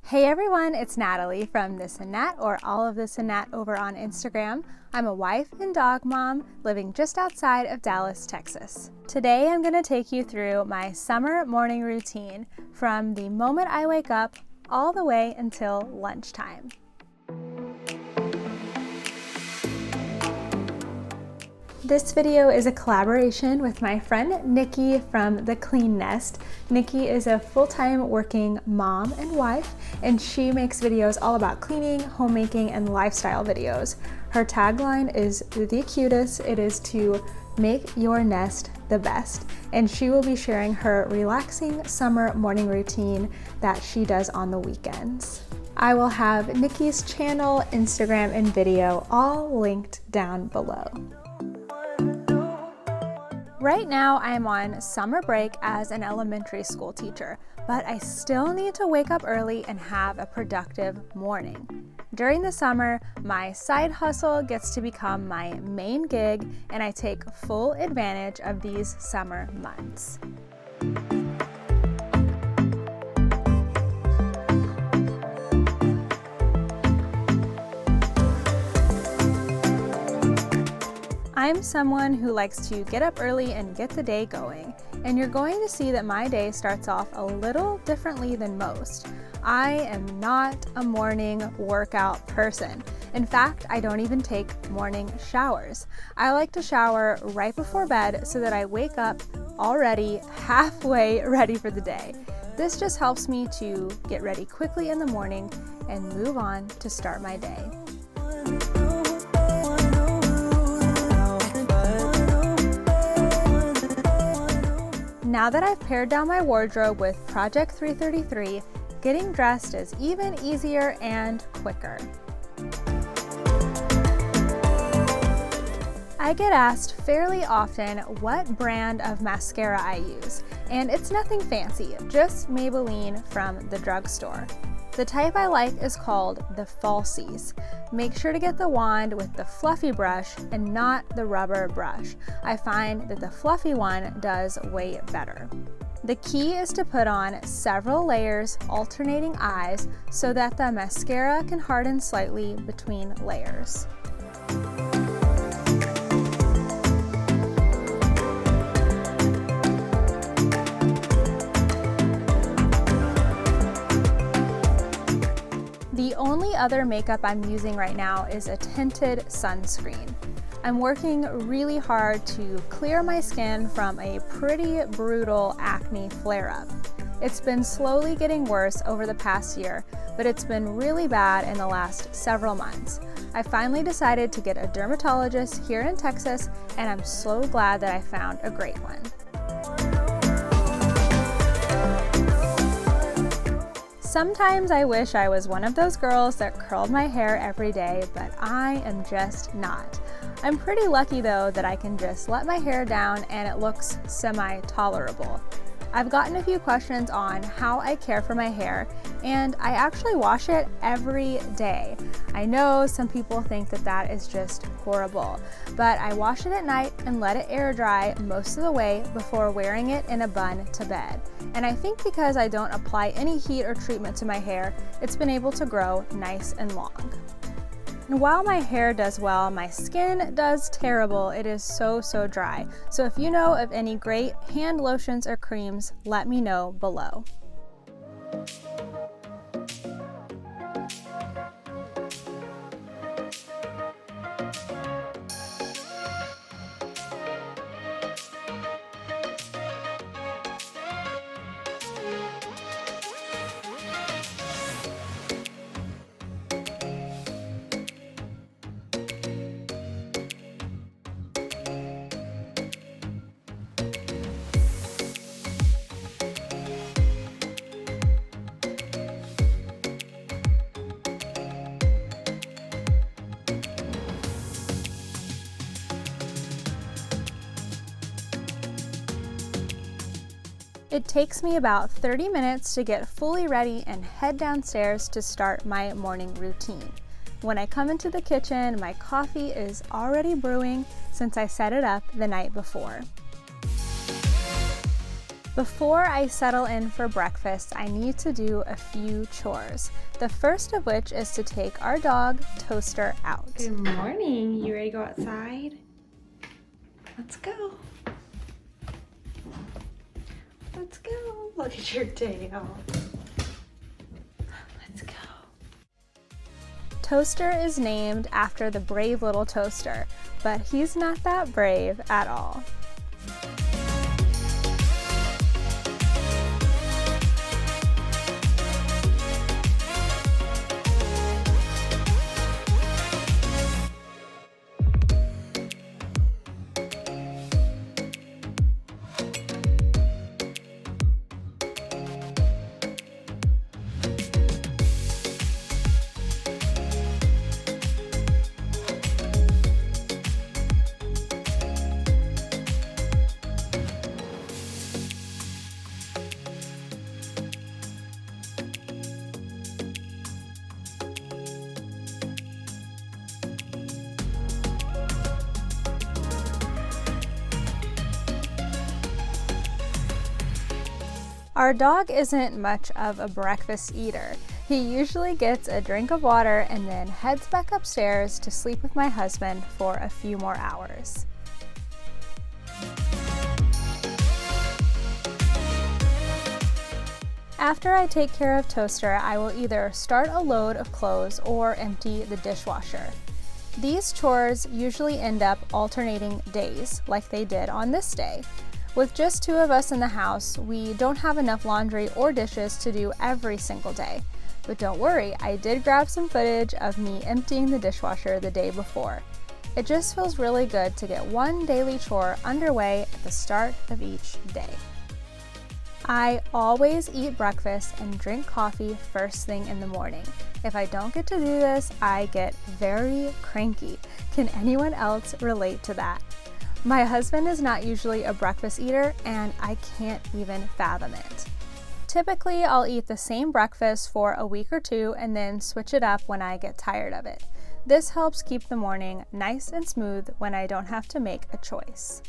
Hey everyone, it's Natalie from This and Nat, or All of This and Nat over on Instagram. I'm a wife and dog mom living just outside of Dallas, Texas. Today I'm going to take you through my summer morning routine from the moment I wake up all the way until lunchtime. This video is a collaboration with my friend Nikki from The Clean Nest. Nikki is a full-time working mom and wife, and she makes videos all about cleaning, homemaking, and lifestyle videos. Her tagline is the cutest. It is to make your nest the best, and she will be sharing her relaxing summer morning routine that she does on the weekends. I will have Nikki's channel, Instagram, and video all linked down below. Right now, I am on summer break as an elementary school teacher, but I still need to wake up early and have a productive morning. During the summer, my side hustle gets to become my main gig, and I take full advantage of these summer months. I'm someone who likes to get up early and get the day going, and you're going to see that my day starts off a little differently than most. I am not a morning workout person. In fact, I don't even take morning showers. I like to shower right before bed so that I wake up already halfway ready for the day. This just helps me to get ready quickly in the morning and move on to start my day. Now that I've pared down my wardrobe with Project 333, getting dressed is even easier and quicker. I get asked fairly often what brand of mascara I use, and it's nothing fancy, just Maybelline from the drugstore. The type I like is called the Falsies. Make sure to get the wand with the fluffy brush and not the rubber brush. I find that the fluffy one does way better. The key is to put on several layers, alternating eyes, so that the mascara can harden slightly between layers. The only other makeup I'm using right now is a tinted sunscreen. I'm working really hard to clear my skin from a pretty brutal acne flare-up. It's been slowly getting worse over the past year, but it's been really bad in the last several months. I finally decided to get a dermatologist here in Texas, and I'm so glad that I found a great one. Sometimes I wish I was one of those girls that curled my hair every day, but I am just not. I'm pretty lucky though that I can just let my hair down and it looks semi-tolerable. I've gotten a few questions on how I care for my hair, and I actually wash it every day. I know some people think that that is just horrible, but I wash it at night and let it air dry most of the way before wearing it in a bun to bed. And I think because I don't apply any heat or treatment to my hair, it's been able to grow nice and long. And while my hair does well, my skin does terrible. It is so dry. So if you know of any great hand lotions or creams, let me know below. It takes me about 30 minutes to get fully ready and head downstairs to start my morning routine. When I come into the kitchen, my coffee is already brewing since I set it up the night before. Before I settle in for breakfast, I need to do a few chores. The first of which is to take our dog, Toaster, out. Good morning. You ready to go outside? Let's go. Let's go. Look at your tail. Let's go. Toaster is named after the brave little toaster, but he's not that brave at all. Our dog isn't much of a breakfast eater. He usually gets a drink of water and then heads back upstairs to sleep with my husband for a few more hours. After I take care of Toaster, I will either start a load of clothes or empty the dishwasher. These chores usually end up alternating days, like they did on this day. With just 2 of us in the house, we don't have enough laundry or dishes to do every single day. But don't worry, I did grab some footage of me emptying the dishwasher the day before. It just feels really good to get one daily chore underway at the start of each day. I always eat breakfast and drink coffee first thing in the morning. If I don't get to do this, I get very cranky. Can anyone else relate to that? My husband is not usually a breakfast eater, and I can't even fathom it. Typically, I'll eat the same breakfast for a week or 2 and then switch it up when I get tired of it. This helps keep the morning nice and smooth when I don't have to make a choice.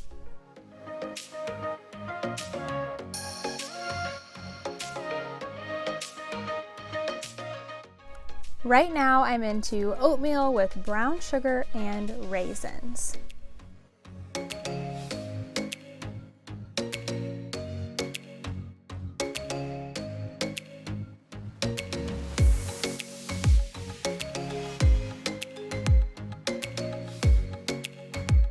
Right now, I'm into oatmeal with brown sugar and raisins.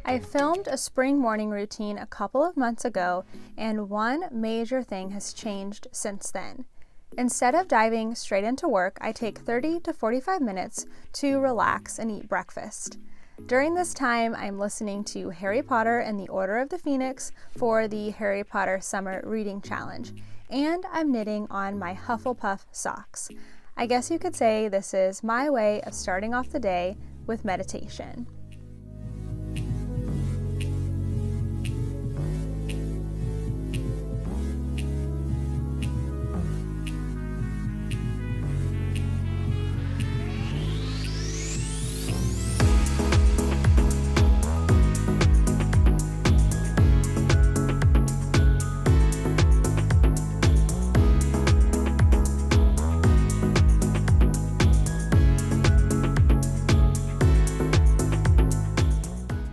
I filmed a spring morning routine a couple of months ago, and one major thing has changed since then. Instead of diving straight into work, I take 30 to 45 minutes to relax and eat breakfast. During this time, I'm listening to Harry Potter and the Order of the Phoenix for the Harry Potter Summer Reading Challenge, and I'm knitting on my Hufflepuff socks. I guess you could say this is my way of starting off the day with meditation.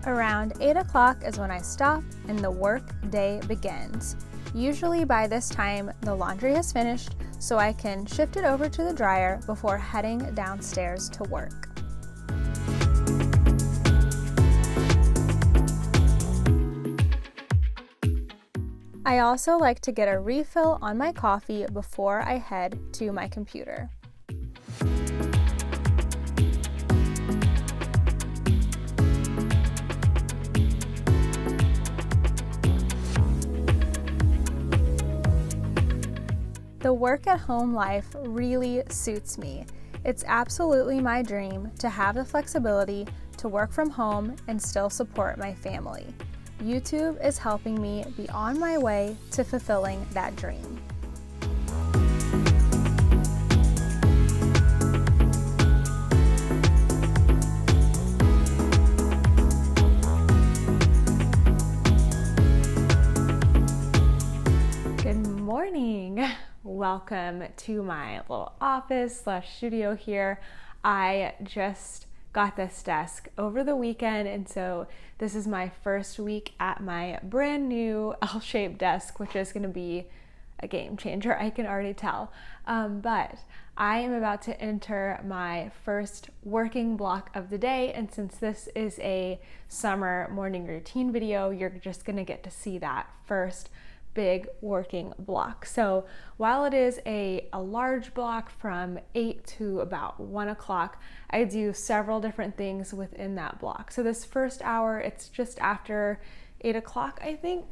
Around 8 o'clock is when I stop and the work day begins. Usually by this time, the laundry has finished, so I can shift it over to the dryer before heading downstairs to work. I also like to get a refill on my coffee before I head to my computer. The work-at-home life really suits me. It's absolutely my dream to have the flexibility to work from home and still support my family. YouTube is helping me be on my way to fulfilling that dream. Good welcome to my little office / studio here. I just got this desk over the weekend, and so this is my first week at my brand new L-shaped desk, which is going to be a game changer, I can already tell. But I am about to enter my first working block of the day, and since this is a summer morning routine video, you're just going to get to see that first big working block. So while it is a large block from 8 to about 1 o'clock, I do several different things within that block. So this first hour, it's just after 8 o'clock, I think.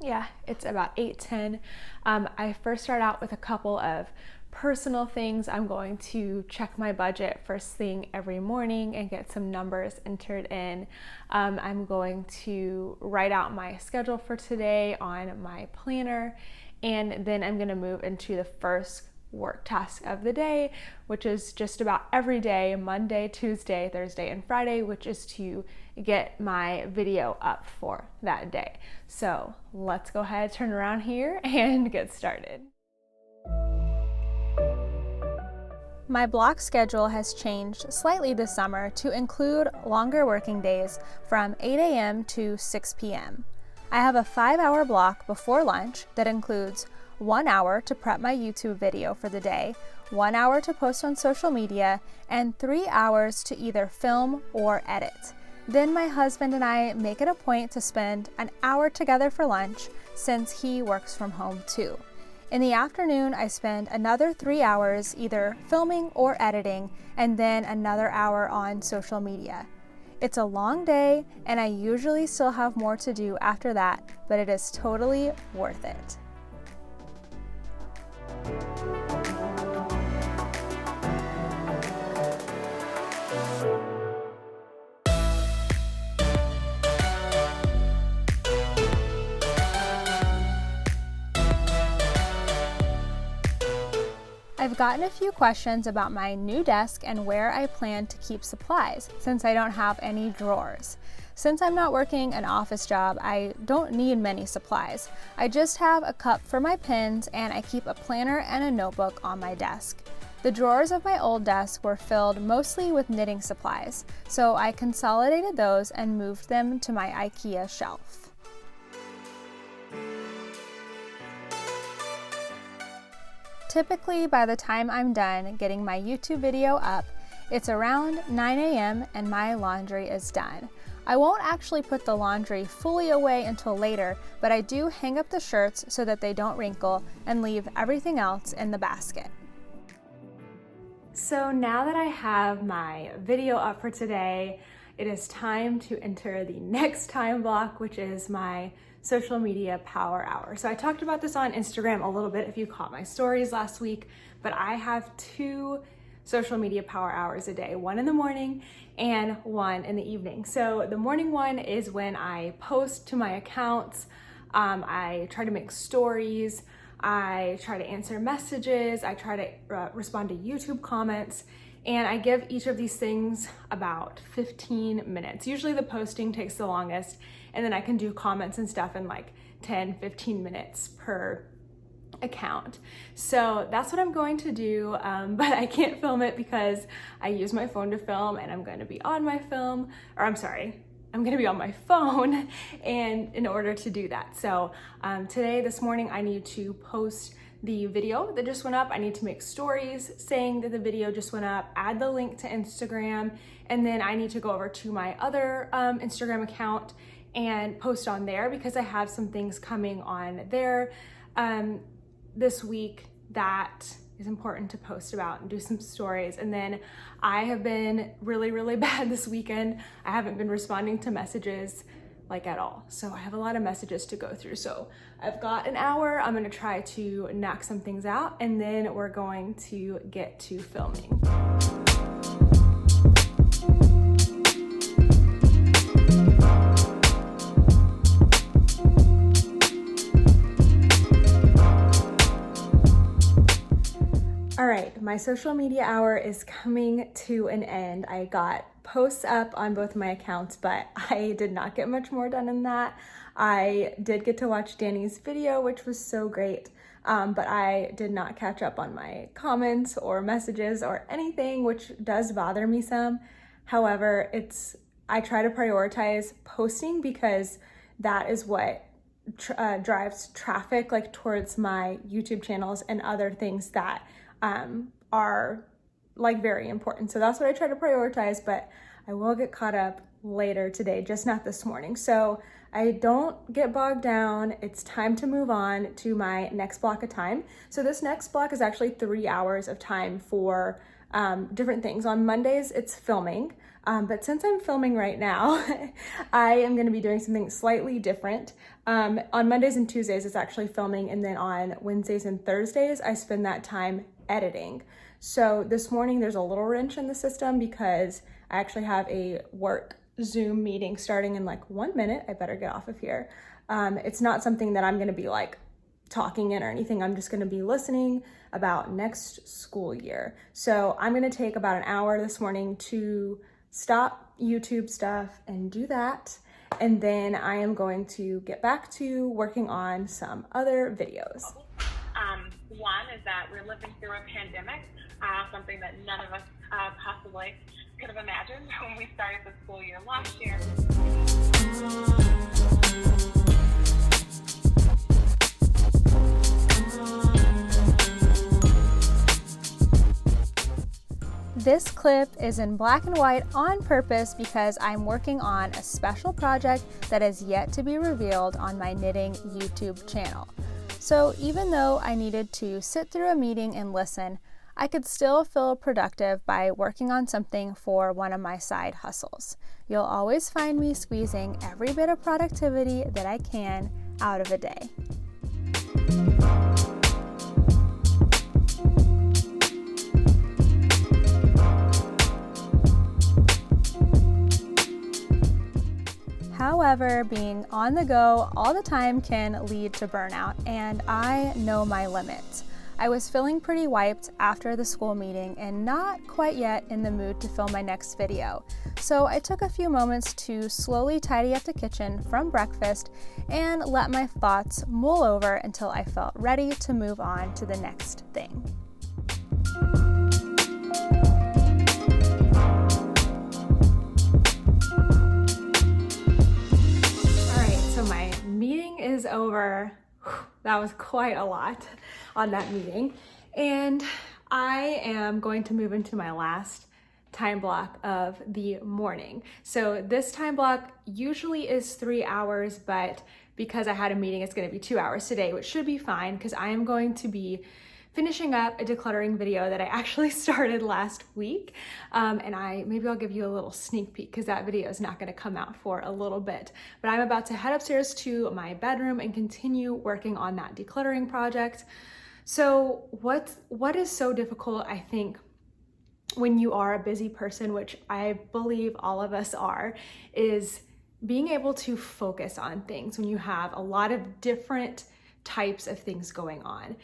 Yeah, it's about 8:10. I first start out with a couple of personal things. I'm going to check my budget first thing every morning and get some numbers entered in. I'm going to write out my schedule for today on my planner, and then I'm going to move into the first work task of the day, which is just about every day, Monday, Tuesday, Thursday, and Friday, which is to get my video up for that day. So let's go ahead, turn around here, and get started. My block schedule has changed slightly this summer to include longer working days from 8 a.m. to 6 p.m. I have a 5-hour block before lunch that includes 1 hour to prep my YouTube video for the day, 1 hour to post on social media, and 3 hours to either film or edit. Then my husband and I make it a point to spend an hour together for lunch since he works from home too. In the afternoon, I spend another 3 hours either filming or editing, and then another hour on social media. It's a long day, and I usually still have more to do after that, but it is totally worth it. I've gotten a few questions about my new desk and where I plan to keep supplies, since I don't have any drawers. Since I'm not working an office job, I don't need many supplies. I just have a cup for my pens, and I keep a planner and a notebook on my desk. The drawers of my old desk were filled mostly with knitting supplies, so I consolidated those and moved them to my IKEA shelf. Typically, by the time I'm done getting my YouTube video up, it's around 9 a.m. and my laundry is done. I won't actually put the laundry fully away until later, but I do hang up the shirts so that they don't wrinkle and leave everything else in the basket. So now that I have my video up for today, it is time to enter the next time block, which is my social media power hour. So I talked about this on Instagram a little bit if you caught my stories last week, but I have 2 social media power hours a day, one in the morning and one in the evening. So the morning one is when I post to my accounts, I try to make stories, I try to answer messages, I try to respond to YouTube comments, and I give each of these things about 15 minutes. Usually the posting takes the longest, and then I can do comments and stuff in like 10-15 minutes per account. So that's what I'm going to do, but I can't film it because I use my phone to film, and I'm going to be on my phone, and in order to do that. So this morning, I need to post the video that just went up. I need to make stories saying that the video just went up, add the link to Instagram, and then I need to go over to my other Instagram account and post on there because I have some things coming on there this week that is important to post about and do some stories. And then I have been really, really bad this weekend. I haven't been responding to messages like at all. So I have a lot of messages to go through. So I've got an hour. I'm gonna try to knock some things out, and then we're going to get to filming. All right, my social media hour is coming to an end. I got posts up on both my accounts, but I did not get much more done in that. I did get to watch Danny's video, which was so great, but I did not catch up on my comments or messages or anything, which does bother me some. However, I try to prioritize posting because that is what drives traffic like towards my YouTube channels and other things that are like very important. So that's what I try to prioritize, but I will get caught up later today, just not this morning. So I don't get bogged down. It's time to move on to my next block of time. So this next block is actually 3 hours of time for different things. On Mondays, it's filming. But since I'm filming right now, I am going to be doing something slightly different. On Mondays and Tuesdays, it's actually filming. And then on Wednesdays and Thursdays, I spend that time editing. So this morning, there's a little wrench in the system because I actually have a work Zoom meeting starting in like 1 minute. I better get off of here. It's not something that I'm going to be like talking in or anything. I'm just going to be listening about next school year. So I'm going to take about an hour this morning to stop YouTube stuff and do that. And then I am going to get back to working on some other videos. One is that we're living through a pandemic, something that none of us possibly could have imagined when we started the school year last year. This clip is in black and white on purpose because I'm working on a special project that is yet to be revealed on my knitting YouTube channel. So even though I needed to sit through a meeting and listen, I could still feel productive by working on something for one of my side hustles. You'll always find me squeezing every bit of productivity that I can out of a day. However, being on the go all the time can lead to burnout, and I know my limits. I was feeling pretty wiped after the school meeting and not quite yet in the mood to film my next video. So I took a few moments to slowly tidy up the kitchen from breakfast and let my thoughts mull over until I felt ready to move on to the next thing. Meeting is over. That was quite a lot on that meeting. And I am going to move into my last time block of the morning. So this time block usually is 3 hours, but because I had a meeting, it's going to be 2 hours today, which should be fine because I am going to be finishing up a decluttering video that I actually started last week. And maybe I'll give you a little sneak peek because that video is not going to come out for a little bit. But I'm about to head upstairs to my bedroom and continue working on that decluttering project. So what is so difficult, I think, when you are a busy person, which I believe all of us are, is being able to focus on things when you have a lot of different types of things going on.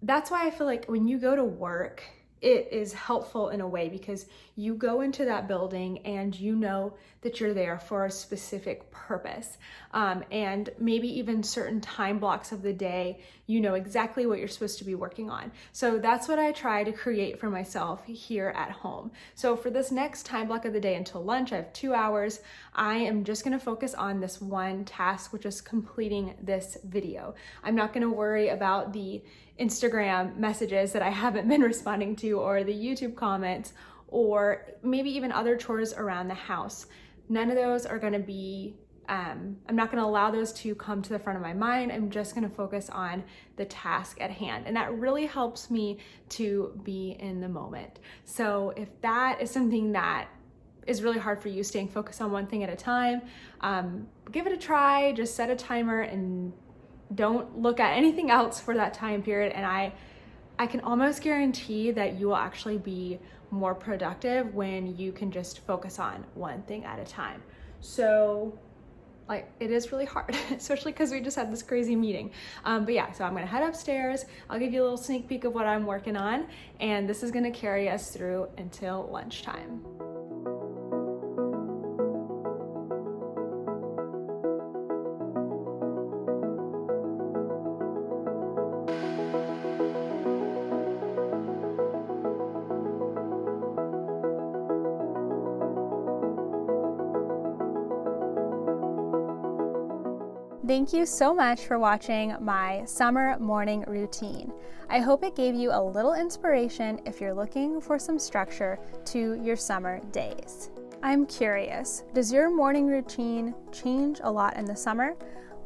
That's why I feel like when you go to work, it is helpful in a way because you go into that building and you know that you're there for a specific purpose. And maybe even certain time blocks of the day, you know exactly what you're supposed to be working on. So that's what I try to create for myself here at home. So for this next time block of the day until lunch, I have 2 hours. I am just gonna focus on this one task, which is completing this video. I'm not gonna worry about the Instagram messages that I haven't been responding to, or the YouTube comments, or maybe even other chores around the house. None of those are gonna be, I'm not gonna allow those to come to the front of my mind. I'm just gonna focus on the task at hand. And that really helps me to be in the moment. So if that is something that is really hard for you, staying focused on one thing at a time, give it a try. Just set a timer and don't look at anything else for that time period. And I can almost guarantee that you will actually be more productive when you can just focus on one thing at a time. So like, it is really hard, especially because we just had this crazy meeting. But yeah, so I'm gonna head upstairs. I'll give you a little sneak peek of what I'm working on, and this is gonna carry us through until lunchtime. Thank you so much for watching my summer morning routine. I hope it gave you a little inspiration if you're looking for some structure to your summer days. I'm curious, does your morning routine change a lot in the summer?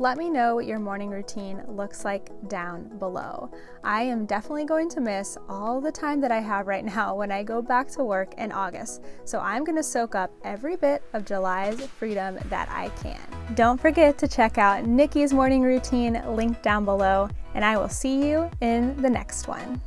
Let me know what your morning routine looks like down below. I am definitely going to miss all the time that I have right now when I go back to work in August, so I'm going to soak up every bit of July's freedom that I can. Don't forget to check out Nikki's morning routine linked down below, and I will see you in the next one.